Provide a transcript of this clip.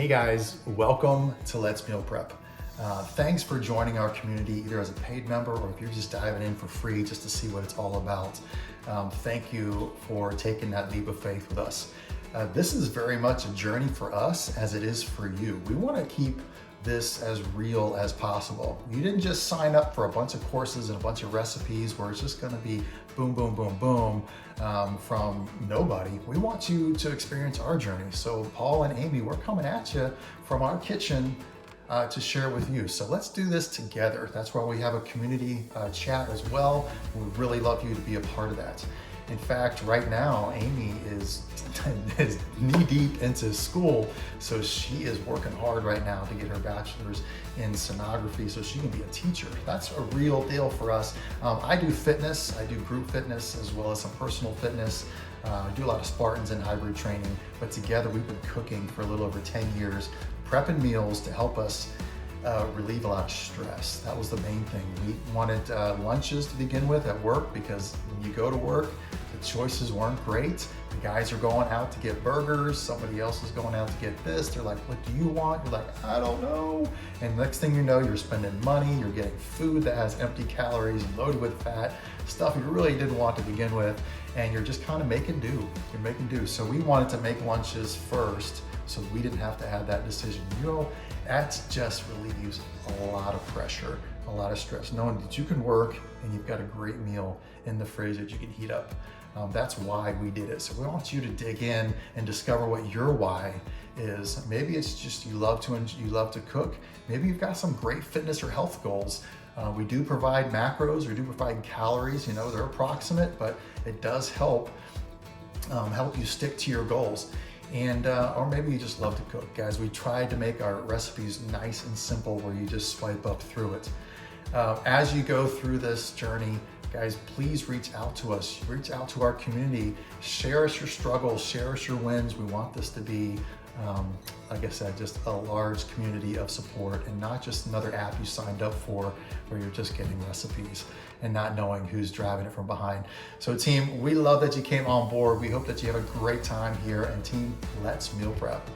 Hey guys, welcome to Let's Meal Prep. Thanks for joining our community either as a paid member or if you're just diving in for free just to see what it's all about. Thank you for taking that leap of faith with us. This is very much a journey for us as it is for you. We want to keep this as real as possible. You didn't just sign up for a bunch of courses and a bunch of recipes where it's just going to be boom, boom, boom, boom from nobody. We want you to experience our journey. So Paul and Amy, we're coming at you from our kitchen to share with you. So let's do this together. That's why we have a community chat as well. We'd really love you to be a part of that. In fact, right now, Amy is knee deep into school, so she is working hard right now to get her bachelor's in sonography so she can be a teacher. That's a real deal for us. I do fitness, I do group fitness as well as some personal fitness. I do a lot of Spartans and hybrid training, but together we've been cooking for a little over 10 years, prepping meals to help us relieve a lot of stress. That was the main thing. We wanted lunches to begin with at work because when you go to work, the choices weren't great. The guys are going out to get burgers, somebody else is going out to get this. They're like, what do you want? You're like, I don't know. And next thing you know, you're spending money, you're getting food that has empty calories and loaded with fat, stuff you really didn't want to begin with, and you're just kind of making do. You're making do. So we wanted to make lunches first so we didn't have to have that decision. You know, that just relieves a lot of pressure, a lot of stress, knowing that you can work and you've got a great meal in the fridge that you can heat up. That's why we did it. So we want you to dig in and discover what your why is. Maybe it's just you love to cook. Maybe you've got some great fitness or health goals. We do provide macros, we do provide calories. You know, they're approximate, but it does help you stick to your goals. And or maybe you just love to cook. Guys, we tried to make our recipes nice and simple where you just swipe up through it. As you go through this journey, guys, please reach out to us, reach out to our community, share us your struggles, share us your wins. We want this to be, like I said, just a large community of support and not just another app you signed up for where you're just getting recipes and not knowing who's driving it from behind. So team, we love that you came on board. We hope that you have a great time here, and team, let's meal prep.